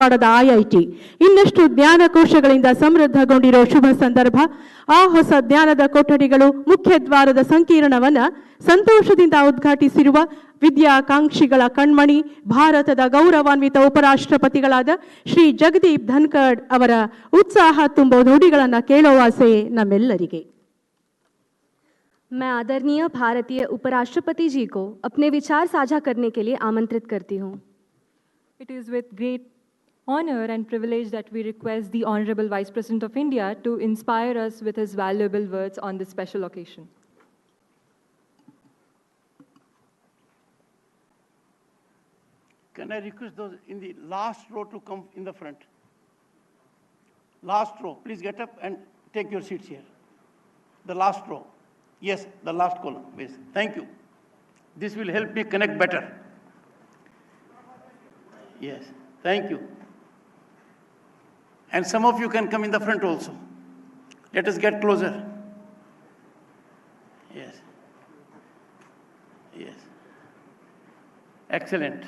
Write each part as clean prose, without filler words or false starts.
ಧಾರವಾಡದ ಐಐಟಿ ಇನ್ನಷ್ಟು ಜ್ಞಾನಕೋಶಗಳಿಂದ ಸಮೃದ್ಧಗೊಂಡಿರೋ ಶುಭ ಸಂದರ್ಭ. ಆ ಹೊಸ ಜ್ಞಾನದ ಕೊಠಡಿಗಳು ಮುಖ್ಯ ದ್ವಾರದ ಸಂಕೀರ್ಣವನ್ನು ಸಂತೋಷದಿಂದ ಉದ್ಘಾಟಿಸಿರುವ ವಿದ್ಯಾಕಾಂಕ್ಷಿಗಳ ಕಣ್ಮಣಿ ಭಾರತದ ಗೌರವಾನ್ವಿತ ಉಪರಾಷ್ಟ್ರಪತಿಗಳಾದ ಶ್ರೀ ಜಗದೀಪ್ ಧನ್ಕಡ್ ಅವರ ಉತ್ಸಾಹ ತುಂಬೋ ನುಡಿಗಳನ್ನು ಕೇಳೋ ಆಸೆ ನಮ್ಮೆಲ್ಲರಿಗೆ. मैं आदरणीय भारतीय उपराष्ट्रपति जी को अपने विचार साझा करने के लिए आमंत्रित करती हूँ. It is with great honor and privilege that we request the Honorable Vice President of India to inspire us with his valuable words on this special occasion. Can I request those in the last row to come in the front? Last row, please get up and take your seats here. The last row. Yes, the last column, please. Thank you. This will help me connect better. Yes, thank you. And some of you can come in the front also. Let us get closer. Yes. Yes. Excellent.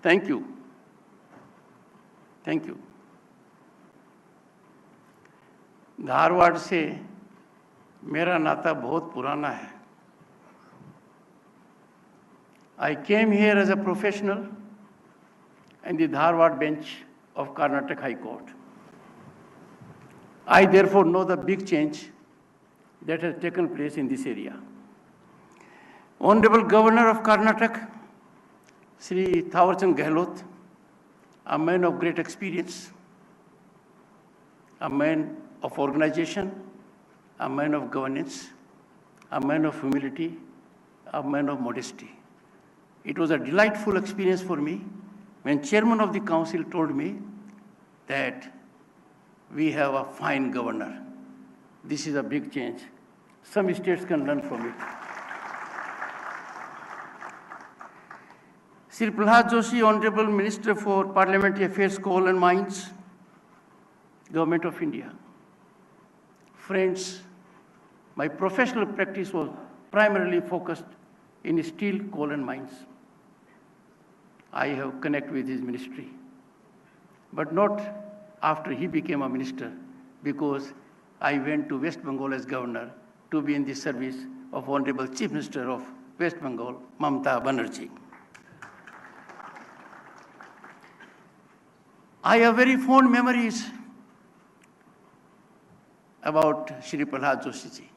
Thank you. Thank you. Dharwad से मेरा नाता बहुत पुराना है. I came here as a professional in the Dharwad bench of Karnataka High Court. I therefore know the big change that has taken place in this area. Honorable Governor of Karnataka, Sri Thawarchand Gehlot, a man of great experience, a man of organization, a man of governance, a man of humility, a man of modesty. It was a delightful experience for me when Chairman of the Council told me that we have a fine governor. This is a big change. Some states can learn from it. Sri Prahlad Joshi, Honorable Minister for Parliamentary Affairs, Coal and Mines, Government of India. Friends, my professional practice was primarily focused in steel, coal and mines. I have connected with his ministry, but not after he became a minister, because I went to West Bengal as governor to be in the service of Honorable Chief Minister of West Bengal, Mamata Banerjee. I have very fond memories about Shri Prahlad Joshi ji.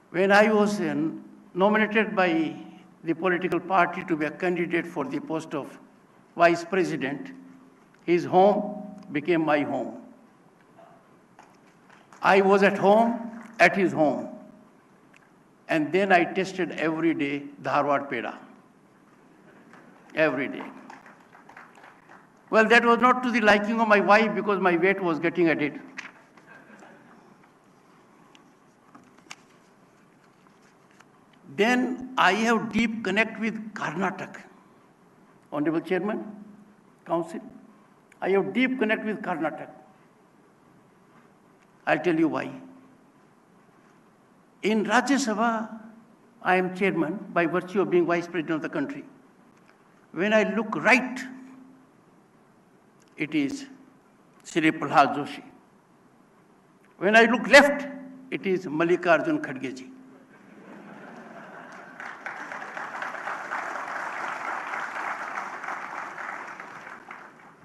When I was nominated by the political party to be a candidate for the post of Vice President, his home became my home. I was at home, at his home. And then I tasted every day Dharwad Peda. Every day. Well, that was not to the liking of my wife because my weight was getting added. Then I have deep connect with Karnataka. Honorable Chairman, Council, I have deep connect with Karnataka. I'll tell you why. In Rajya Sabha, I am chairman by virtue of being vice president of the country. When I look right, it is Shri Prahlad Joshi. When I look left, it is Mallikarjun Kharge ji.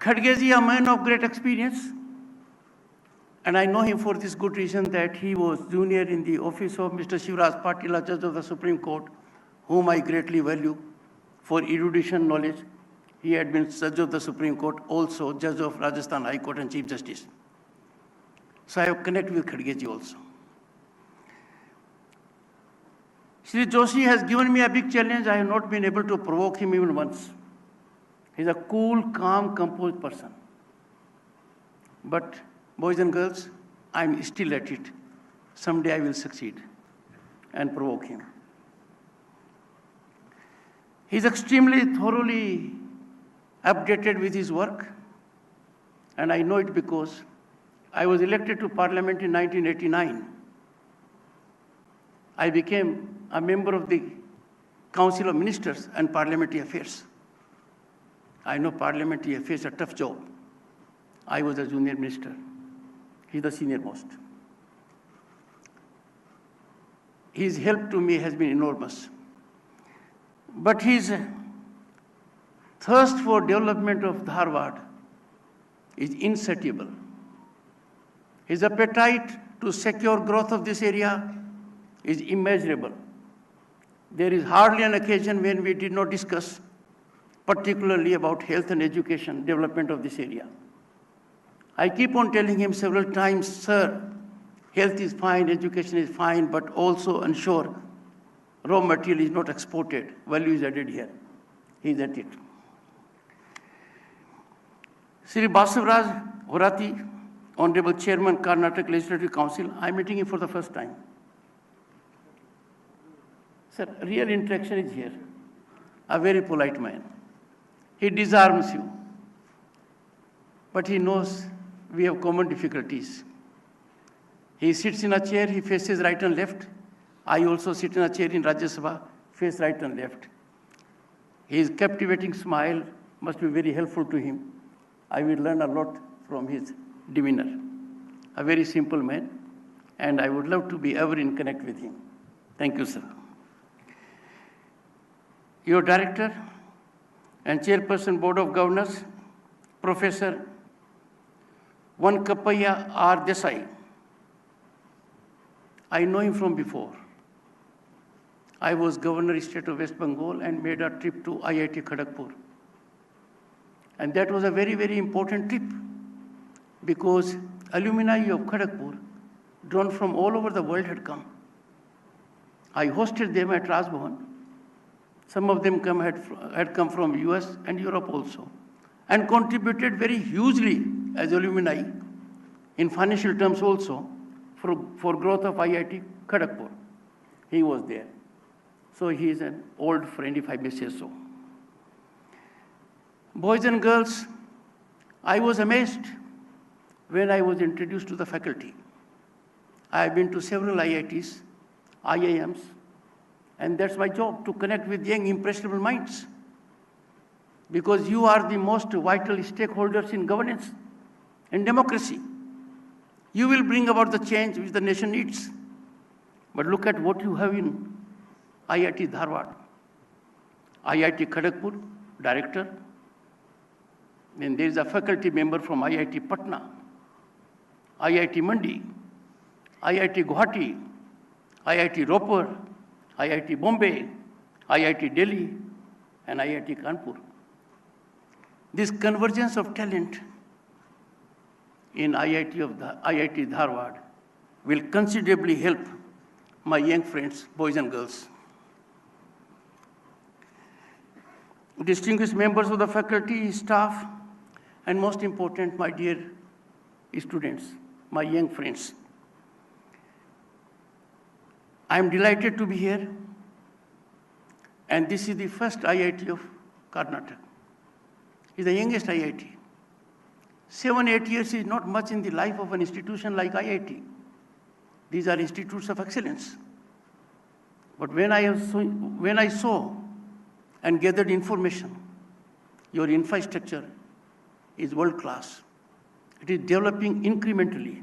Kharge ji, a man of great experience, and I know him for this good reason that he was junior in the office of Mr. Shivraj Patil, Judge of the Supreme Court, whom I greatly value for erudition knowledge. He had been Judge of the Supreme Court, also Judge of Rajasthan High Court and Chief Justice. So I have connected with Kharge ji also. Shri Joshi has given me a big challenge. I have not been able to provoke him even once. He's a cool, calm, composed person. But boys and girls, I'm still at it. Someday I will succeed and provoke him. He's extremely thoroughly updated with his work, and I know it because I was elected to Parliament in 1989. I became a member of the Council of Ministers and Parliamentary Affairs. I know Parliamentary Affairs is a tough job. I was a junior minister. He's the senior most. His help to me has been enormous. But his thirst for development of Dharwad is insatiable. His appetite to secure growth of this area is immeasurable. There is hardly an occasion when we did not discuss, particularly about health and education development of this area. I keep on telling him several times, sir, health is fine, education is fine, but also ensure raw material is not exported, value is added here. He is at it. Sri Basavaraj Horati, Honorable Chairman, Karnataka Legislative Council, I'm meeting him for the first time. Sir, real interaction is here. A very polite man. He disarms you. But he knows we have common difficulties. He sits in a chair, he faces right and left. I also sit in a chair in Rajya Sabha, face right and left. His captivating smile must be very helpful to him. I will learn a lot from his demeanor. A very simple man, and I would love to be ever in connect with him. Thank you, sir. Your director and chairperson, Board of Governors, Professor Vankapaiah R. Desai. I know him from before. I was Governor State of West Bengal and made a trip to IIT Kharagpur. And that was a very, very important trip because alumni of Kharagpur, drawn from all over the world, had come. I hosted them at Raj Bhavan. Some of them had come from US and Europe also, and contributed very hugely as alumni in financial terms also for growth of IIT Kharagpur. He was there. So he is an old friend, if I may say so. Boys and girls, I was amazed when I was introduced to the faculty. I have been to several IITs, IIMs, and that's my job, to connect with young, impressionable minds. Because you are the most vital stakeholders in governance and democracy. You will bring about the change which the nation needs. But look at what you have in IIT Dharwad, IIT Kharagpur, director. Then there is a faculty member from IIT Patna, IIT Mandi, IIT Guwahati, IIT Ropar, IIT Bombay, IIT Delhi, and IIT Kanpur. This convergence of talent in IIT Dharwad will considerably help my young friends, boys and girls. Distinguished members of the faculty, staff, and most important, my dear students, my young friends. I am delighted to be here, and this is the first IIT of Karnataka. It's the youngest IIT. 7-8 years is not much in the life of an institution like IIT. These are institutes of excellence. But when I saw and gathered information, your infrastructure is world class. It is developing incrementally.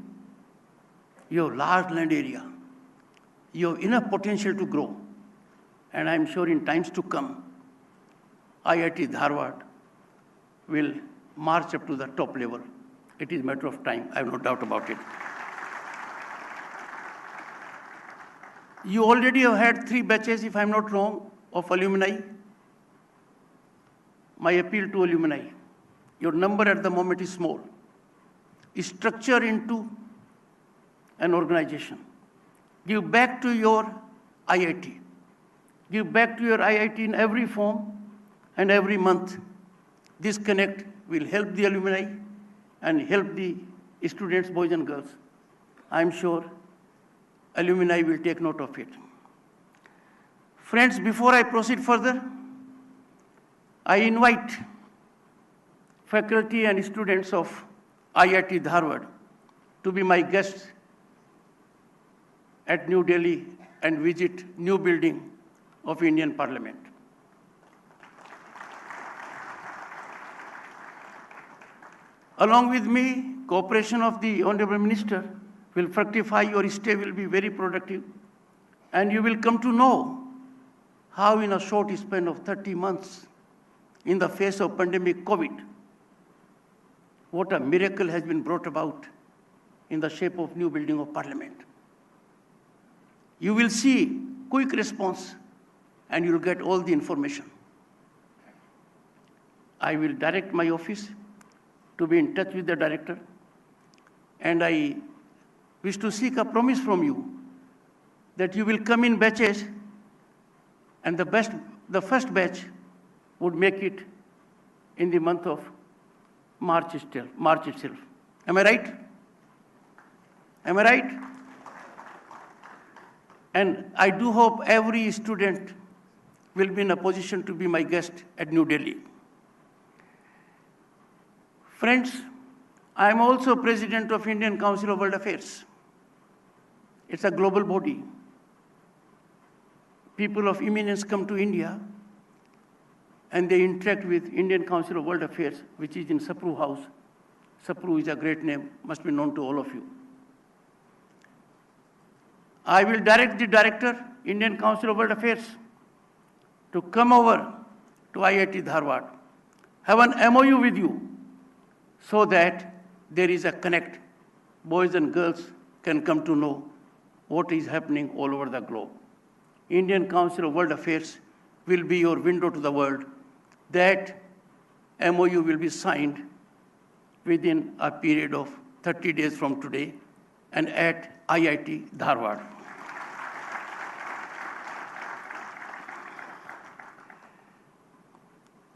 You have large land area. You have enough potential to grow. And I'm sure in times to come, IIT Dharwad will march up to the top level. It is a matter of time, I have no doubt about it. You already have had 3 batches, if I'm not wrong, of alumni. My appeal to alumni, your number at the moment is small. Structure into an organization. Give back to your IIT. Give back to your IIT in every form and every month. This connect will help the alumni and help the students, boys and girls. I'm sure alumni will take note of it. Friends, before I proceed further, I invite faculty and students of IIT Dharwad to be my guests at New Delhi and visit new building of Indian Parliament. Along with me, cooperation of the Honorable Minister will fructify. Your stay will be very productive, and you will come to know how in a short span of 30 months, in the face of pandemic COVID, what a miracle has been brought about in the shape of new building of Parliament. You will see quick response and you will get all the information. I will direct my office to be in touch with the director, and I wish to seek a promise from you that you will come in batches, and the first batch would make it in the month of March itself. Am I right? Am I right? And I do hope every student will be in a position to be my guest at New Delhi. Friends, I am also President of Indian Council of World Affairs. It's a global body. People of eminence come to India and they interact with Indian Council of World Affairs, which is in Sapru House. Sapru is a great name, must be known to all of you. I will direct the Director, Indian Council of World Affairs, to come over to IIT Dharwad, have an MOU with you, so that there is a connect. Boys and girls can come to know what is happening all over the globe. Indian Council of World Affairs will be your window to the world. That MOU will be signed within a period of 30 days from today and at IIT Dharwad.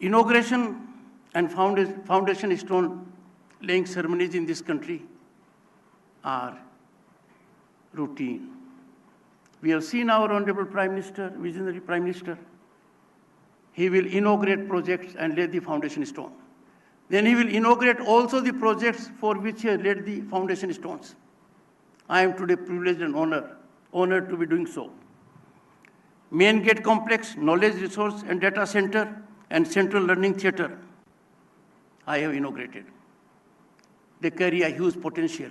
Inauguration and foundation stone laying ceremonies in this country are routine. We have seen our Honorable Prime Minister, visionary Prime Minister. He will inaugurate projects and lay the foundation stone. Then he will inaugurate also the projects for which he has laid the foundation stones. I am today privileged and honored to be doing so. Main Gate Complex, Knowledge Resource and Data Center, and Central Learning Theatre, I have inaugurated. They carry a huge potential.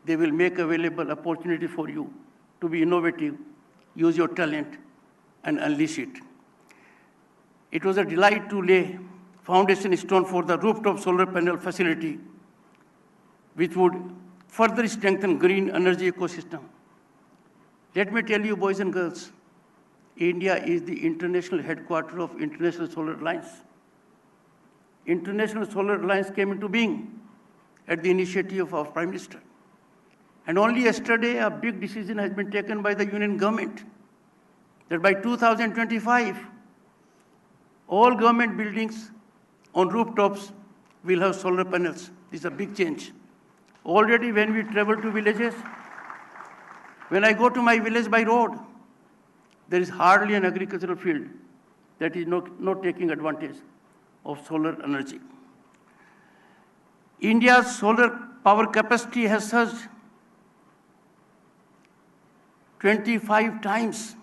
They will make available opportunity for you to be innovative, use your talent, and unleash it. It was a delight to lay foundation stone for the rooftop solar panel facility, which would further strengthen green energy ecosystem. Let me tell you, boys and girls, India is the international headquarters of International Solar Alliance. International Solar Alliance came into being at the initiative of our Prime Minister. And only yesterday, a big decision has been taken by the Union government that by 2025, all government buildings on rooftops will have solar panels. This is a big change. Already when we travel to villages, when I go to my village by road, there is hardly an agricultural field that is not taking advantage of solar energy. India's solar power capacity has surged 25 times,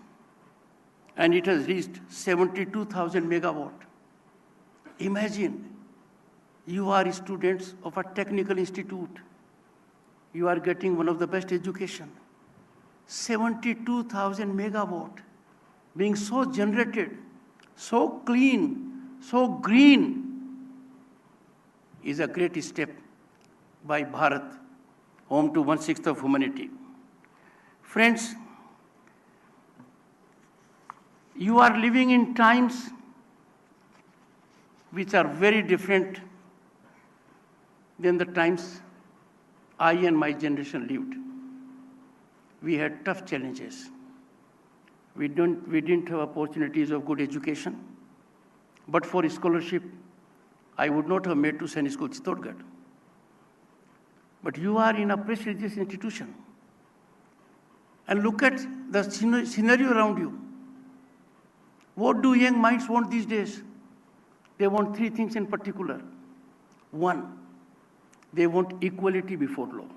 and it has reached 72,000 megawatt. Imagine, you are students of a technical institute. You are getting one of the best education. 72,000 megawatt being so generated, so clean, so green, is a great step by Bharat, home to 1/6 of humanity. Friends, you are living in times which are very different than the times I and my generation lived. We had tough challenges. We didn't have opportunities of good education. But for scholarship, I would not have made to Sainik School Chittorgarh. But you are in a prestigious institution. And look at the scenario around you. What do young minds want these days? They want three things in particular. One, they want equality before law.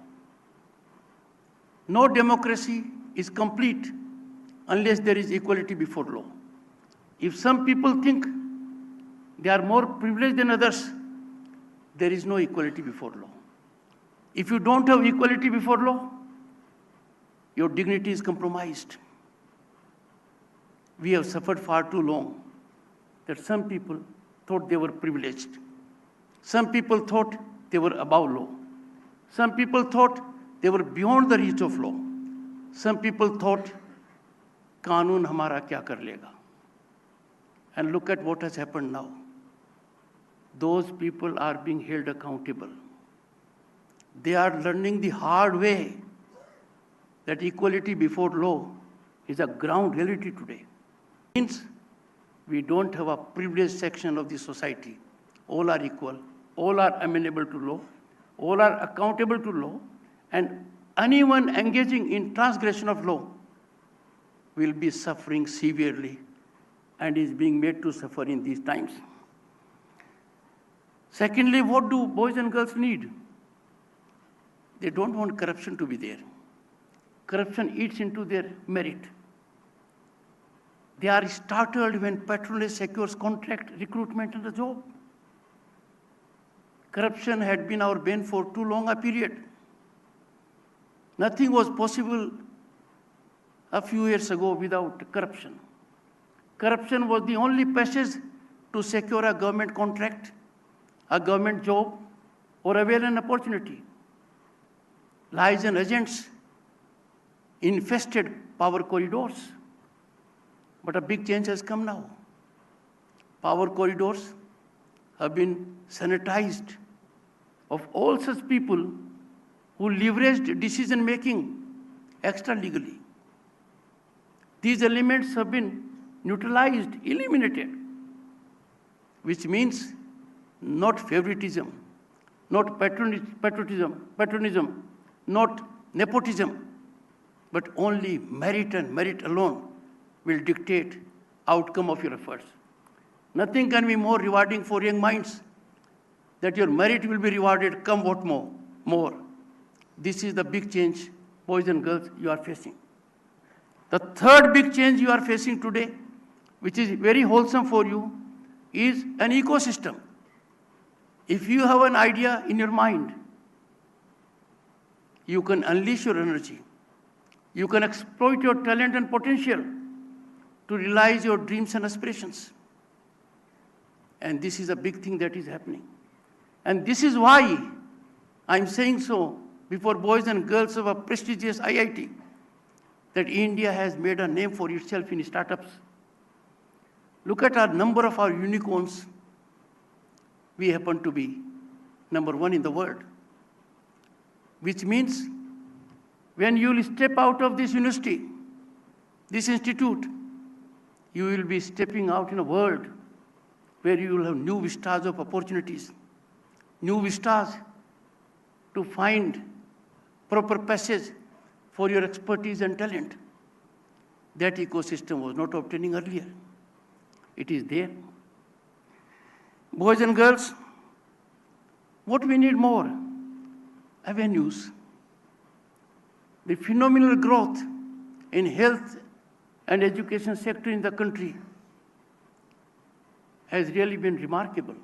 No democracy is complete unless there is equality before law. If some people think they are more privileged than others, there is no equality before law. If you don't have equality before law, your dignity is compromised. We have suffered far too long that some people thought they were privileged. Some people thought they were above law. Some people thought they were beyond the reach of law. Some people thought, Kanun hamara kya kar lega? And look at what has happened now. Those people are being held accountable. They are learning the hard way that equality before law is a ground reality today. It means we don't have a privileged section of the society. All are equal, all are amenable to law, all are accountable to law, and anyone engaging in transgression of law will be suffering severely and is being made to suffer in these times. Secondly, what do boys and girls need? They don't want corruption to be there. Corruption eats into their merit. They are startled when patronage secures contract, recruitment, and a job. Corruption had been our bane for too long a period. Nothing was possible a few years ago without corruption. Corruption was the only passage to secure a government contract, a government job, or avail an opportunity. Lies and agents infested power corridors. But a big change has come now. Power corridors have been sanitized of all such people who leveraged decision-making extra-legally. These elements have been neutralized, eliminated, which means not favoritism, not patriotism, not nepotism, but only merit and merit alone will dictate outcome of your efforts. Nothing can be more rewarding for young minds that your merit will be rewarded come what more. This is the big change, boys and girls, you are facing. The third big change you are facing today, which is very wholesome for you, is an ecosystem. If you have an idea in your mind, you can unleash your energy. You can exploit your talent and potential to realize your dreams and aspirations. And this is a big thing that is happening. And this is why I'm saying so before boys and girls of a prestigious IIT, that India has made a name for itself in startups. Look at our number of our unicorns. We happen to be number one in the world. Which means when you will step out of this university, this institute, you will be stepping out in a world where you will have new vistas of opportunities, new vistas to find proper passage for your expertise and talent. That ecosystem was not obtaining earlier. It is there. Boys and girls, what we need more? Avenues. The phenomenal growth in health and education sector in the country has really been remarkable.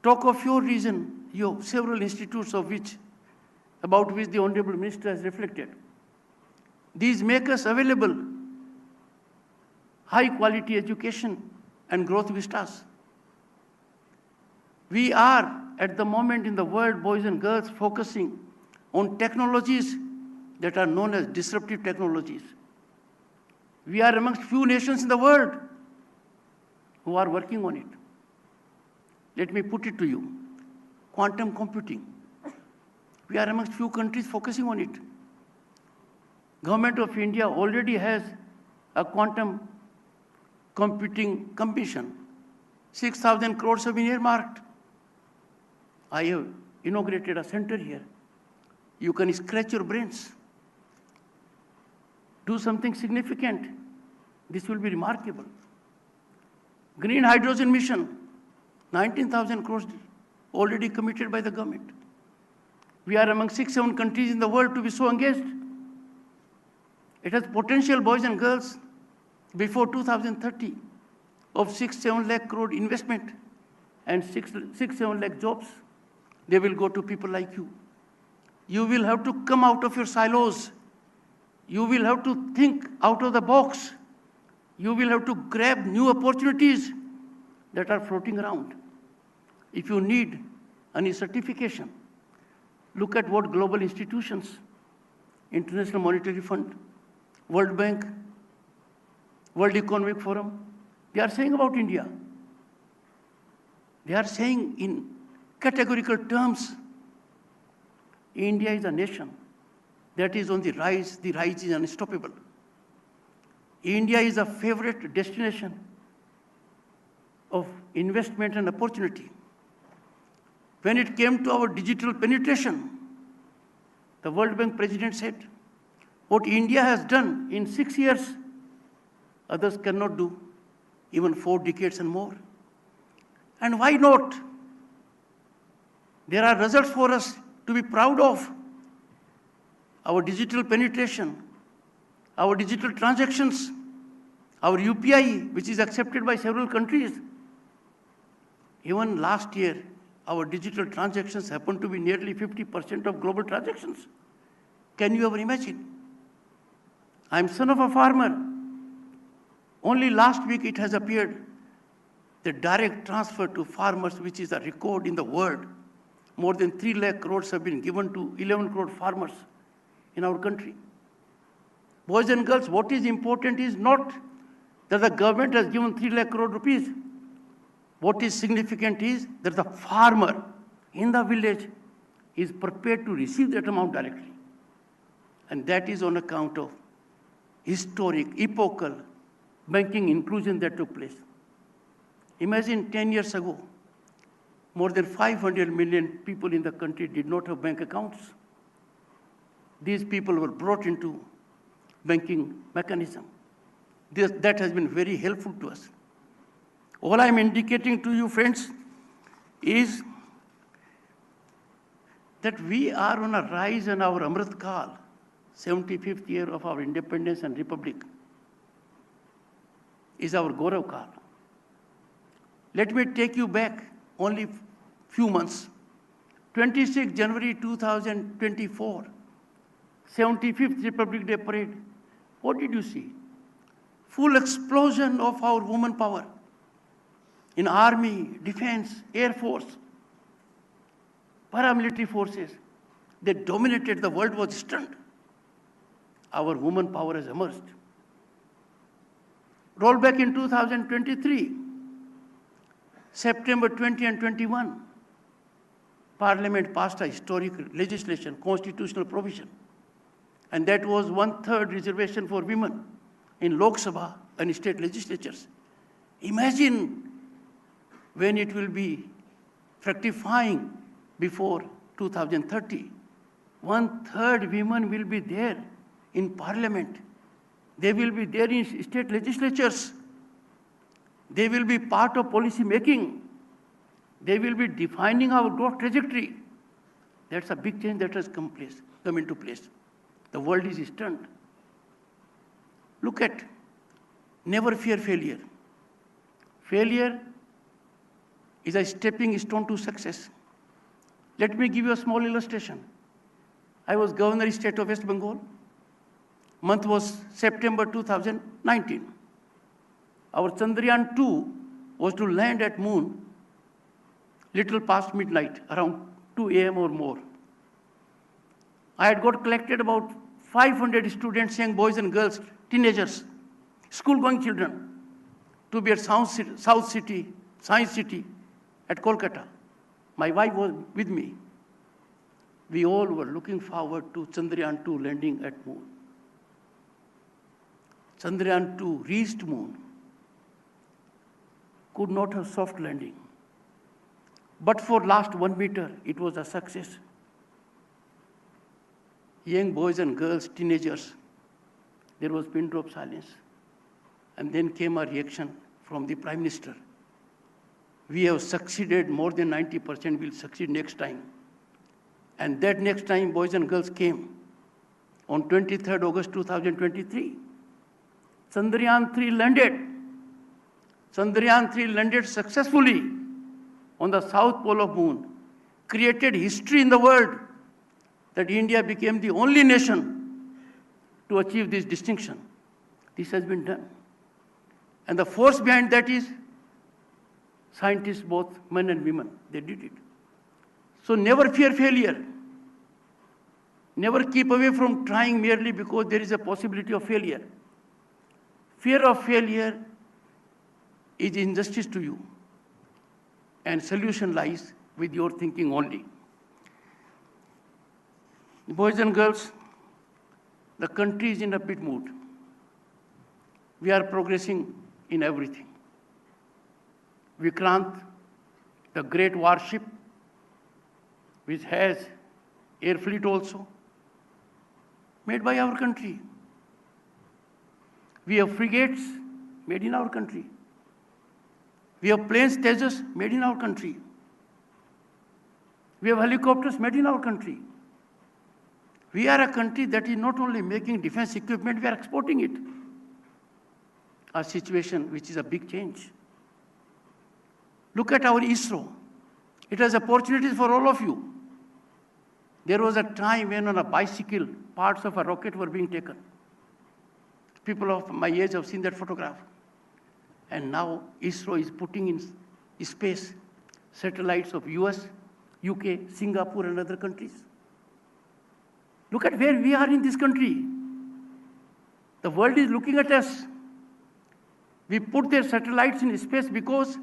Talk of your region, you have several institutes about which the Honorable Minister has reflected. These make us available high quality education and growth vistas. We are at the moment in the world, boys and girls, focusing on technologies that are known as disruptive technologies. We are amongst few nations in the world who are working on it. Let me put it to you. Quantum computing. We are amongst few countries focusing on it. Government of India already has a quantum computing commission 6,000 crores have been earmarked. I have inaugurated a center here. You can scratch your brains. Do something significant. This will be remarkable. Green hydrogen mission, 19,000 crores already committed by the government. We are among 6-7 countries in the world to be so engaged. It has potential, boys and girls, before 2030 of 6-7 lakh crore investment and 6-7 lakh jobs. They will go to people like you. You will have to come out of your silos. You will have to think out of the box. You will have to grab new opportunities that are floating around. If you need any certification, look at what global institutions, International Monetary Fund, World Bank, World Economic Forum, they are saying about India. They are saying in categorical terms, India is a nation that is on the rise is unstoppable. India is a favorite destination of investment and opportunity. When it came to our digital penetration, the World Bank president said, what India has done in 6 years, others cannot do, even 4 decades and more. And why not? There are results for us to be proud of. Our digital penetration, our digital transactions, our UPI, which is accepted by several countries. Even last year, our digital transactions happened to be nearly 50% of global transactions. Can you ever imagine? I'm son of a farmer. Only last week it has appeared the direct transfer to farmers, which is a record in the world. More than 3 lakh crores have been given to 11 crore farmers in our country. Boys and girls, what is important is not that the government has given 3 lakh crore rupees. What is significant is that the farmer in the village is prepared to receive that amount directly. And that is on account of historic, epochal banking inclusion that took place. Imagine 10 years ago, more than 500 million people in the country did not have bank accounts. These people were brought into banking mechanism. That has been very helpful to us. All I'm indicating to you, friends, is that we are on a rise in our Amrit Kal, 75th year of our independence and republic, is our Gaurav Kal. Let me take you back only few months. 26 January 2024, 75th Republic Day Parade. What did you see? Full explosion of our woman power in army, defense, air force, paramilitary forces. They dominated, the world was stunned. Our woman power has emerged. Roll back in 2023, September 20 and 21, Parliament passed a historic legislation, constitutional provision, and that was 1/3 reservation for women in Lok Sabha and state legislatures. Imagine when it will be fructifying before 2030. 1/3 women will be there in Parliament. They will be there in state legislatures. They will be part of policy making. They will be defining our growth trajectory. That's a big change that has come into place. The world is stunned. Look at, never fear failure. Failure is a stepping stone to success. Let me give you a small illustration. I was Governor of State of West Bengal. Month was September 2019. Our Chandrayaan 2 was to land at moon little past midnight, around 2 a.m. or more. I had got collected about 500 students, young boys and girls, teenagers, school-going children, to be at South City, Science City at Kolkata. My wife was with me. We all were looking forward to Chandrayaan 2 landing at moon. Chandrayaan 2 reached moon. could not have soft landing. But for last 1 meter, it was a success. Young boys and girls, teenagers, there was pin drop silence. And then came a reaction from the Prime Minister. We have succeeded more than 90%, we'll succeed next time. And that next time, boys and girls came on 23rd August 2023. Chandrayaan 3 landed. Chandrayaan 3 landed successfully on the south pole of moon, created history in the world that India became the only nation to achieve this distinction. This has been done. And the force behind that is scientists, both men and women, they did it. So never fear failure. Never keep away from trying merely because there is a possibility of failure. Fear of failure is injustice to you, and solution lies with your thinking only. Boys and girls, the country is in a bit mood. We are progressing in everything. Vikrant, the great warship, which has air fleet also, made by our country. We have frigates made in our country. We have planes, Tejas, made in our country. We have helicopters made in our country. We are a country that is not only making defense equipment, we are exporting it. A situation which is a big change. Look at our ISRO. It has opportunities for all of you. There was a time when on a bicycle, parts of a rocket were being taken. People of my age have seen that photograph. And now ISRO is putting in space satellites of US, UK, Singapore, and other countries. Look at where we are in this country. The world is looking at us. We put their satellites in space because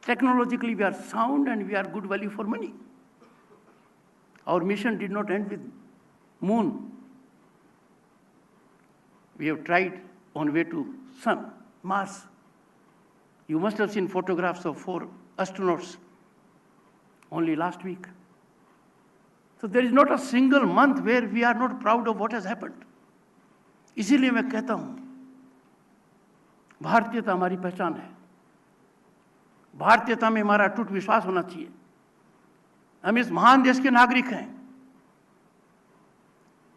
technologically we are sound and we are good value for money. Our mission did not end with moon. We have tried on way to sun, Mars. You must have seen photographs of 4 astronauts only last week. So there is not a single month where we are not proud of what has happened. इसीलिए मैं कहता हूं, भारतीयता हमारी पहचान है. भारतीयता में हमारा अटूट विश्वास होना चाहिए. हम इस महान देश के नागरिक हैं.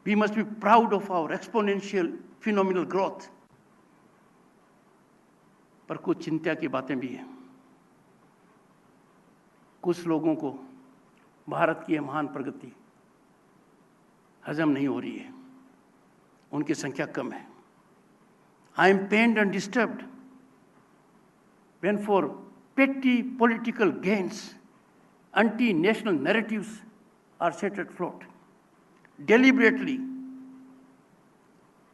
We must be proud of our exponential, phenomenal growth. पर कुछ चिंता की बातें भी हैं. कुछ लोगों को भारत की यह महान प्रगति हजम नहीं हो रही है. उनकी संख्या कम है. I am pained and disturbed when for petty political gains, anti-national narratives are set afloat, deliberately,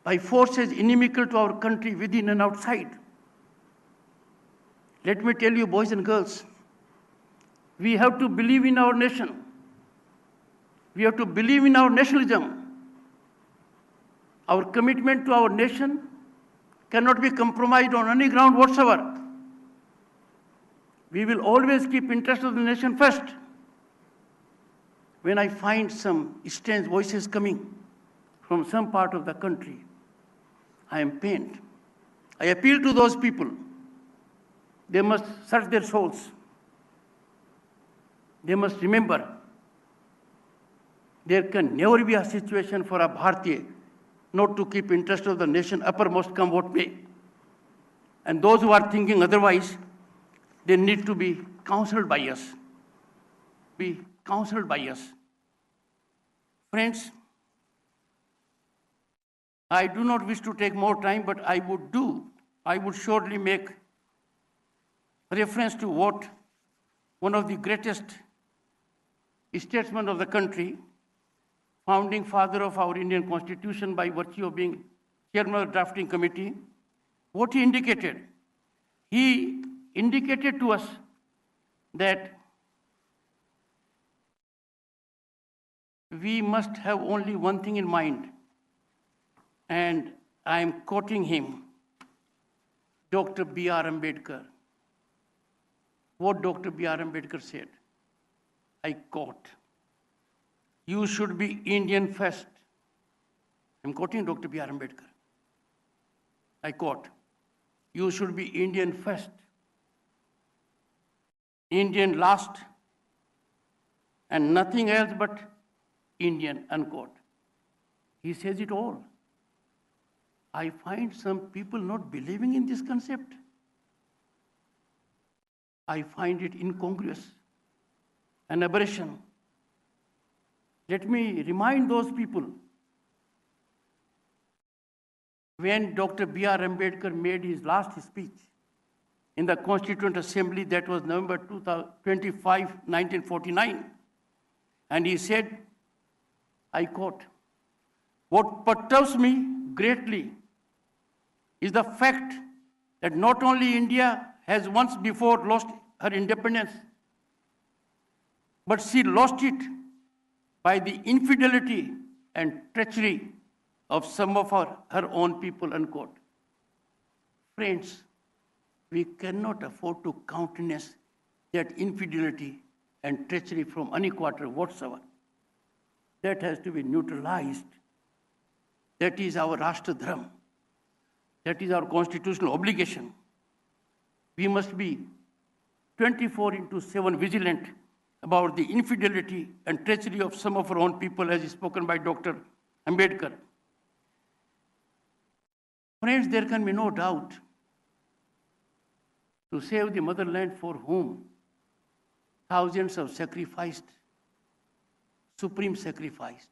by forces inimical to our country within and outside. Let me tell you, boys and girls, we have to believe in our nation. We have to believe in our nationalism. Our commitment to our nation cannot be compromised on any ground whatsoever. We will always keep interest of the nation first. When I find some strange voices coming from some part of the country, I am pained. I appeal to those people. They must search their souls. They must remember there can never be a situation for a Bharatiya not to keep interest of the nation uppermost, come what may. And those who are thinking otherwise, they need to be counseled by us. Be counseled by us. Friends, I do not wish to take more time, but I would surely make reference to what one of the greatest statesmen of the country, founding father of our Indian Constitution by virtue of being chairman of the drafting committee, what he indicated. He indicated to us that we must have only one thing in mind, and I am quoting him, Dr. B.R. Ambedkar. what Dr. B.R. Ambedkar said. I quote, "You should be Indian first." I'm quoting Dr. B.R. Ambedkar. I quote, "You should be Indian first, Indian last, and nothing else but Indian," unquote. He says it all. I find some people not believing in this concept. I find it incongruous, an aberration. Let me remind those people, when Dr. B.R. Ambedkar made his last speech in the Constituent Assembly, that was November 25, 1949, and he said, I quote, "What perturbs me greatly is the fact that not only India has once before lost her independence, but she lost it by the infidelity and treachery of some of her own people," unquote. Friends, we cannot afford to countenance that infidelity and treachery from any quarter whatsoever. That has to be neutralized. That is our Rashtra Dharma. That is our constitutional obligation. We must be 24/7 vigilant about the infidelity and treachery of some of our own people, as is spoken by Dr. Ambedkar. Friends, there can be no doubt, to save the motherland for whom thousands have sacrificed, supreme sacrifice,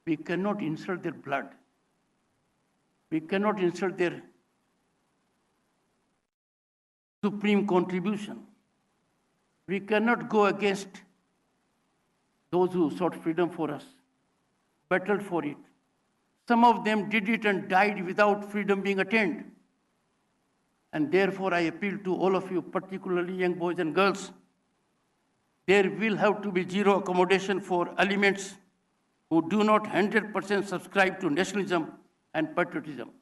we cannot insult their blood. We cannot insult their supreme contribution. We cannot go against those who sought freedom for us, battled for it. Some of them did it and died without freedom being attained. And therefore, I appeal to all of you, particularly young boys and girls, there will have to be zero accommodation for elements who do not 100% subscribe to nationalism and patriotism.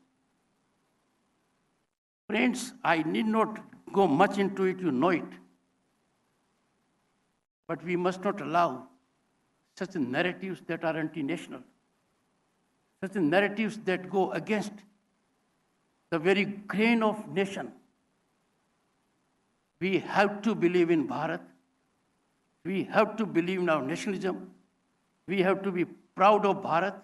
Friends, I need not go much into it, you know it. But we must not allow such narratives that are anti-national, such narratives that go against the very grain of nation. We have to believe in Bharat. We have to believe in our nationalism. We have to be proud of Bharat.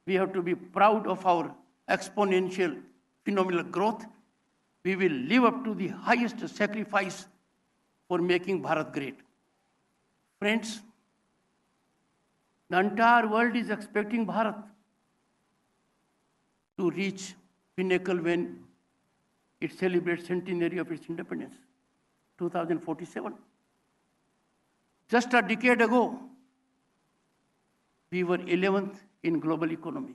We have to be proud of our exponential phenomenal growth. We will live up to the highest sacrifice for making Bharat great. Friends, the entire world is expecting Bharat to reach pinnacle when it celebrates centenary of its independence, 2047. Just a decade ago, we were 11th in global economy.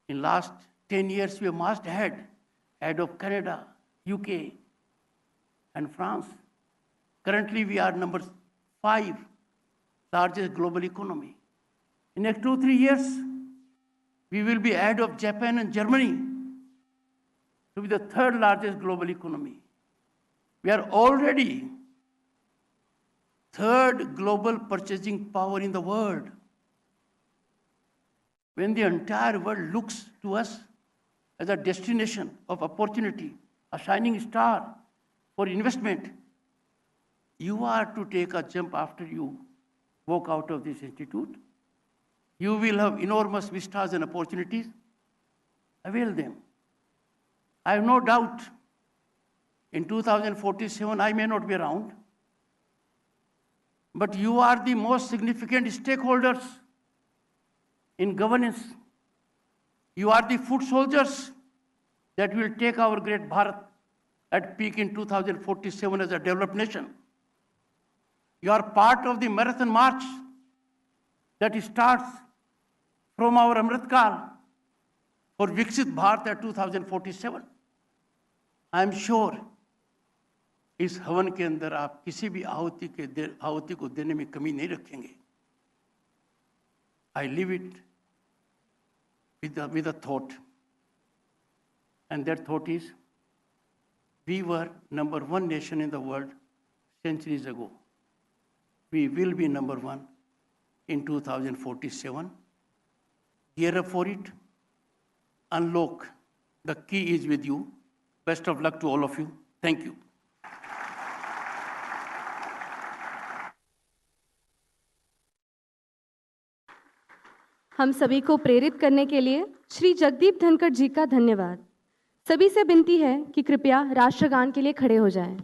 In last 10 years, we have marched ahead of Canada, UK, and France. Currently, we are number 5 largest global economy. In the next 2-3 years, we will be ahead of Japan and Germany to be the 3rd largest global economy. We are already 3rd global purchasing power in the world. When the entire world looks to us as a destination of opportunity, a shining star for investment, you are to take a jump after you walk out of this institute. You will have enormous vistas and opportunities. Avail them. I have no doubt in 2047 I may not be around, but you are the most significant stakeholders in governance. You are the foot soldiers that will take our great Bharat at peak in 2047 as a developed nation. You are part of the marathon march that starts from our Amritkal for Viksit Bharat at 2047. I am sure इस हवन के अंदर आप किसी भी आहुति को देने में कमी नहीं रखेंगे. I leave it with a thought, and that thought is, We were number one nation in the world centuries ago. We will be number one in 2047. Gear up for it. Unlock. The key is with you. Best of luck to all of you. Thank you. हम सभी को प्रेरित करने के लिए श्री जगदीप धनखड़ जी का धन्यवाद। सभी से विनती है कि कृपया राष्ट्रगान के लिए खड़े हो जाएं।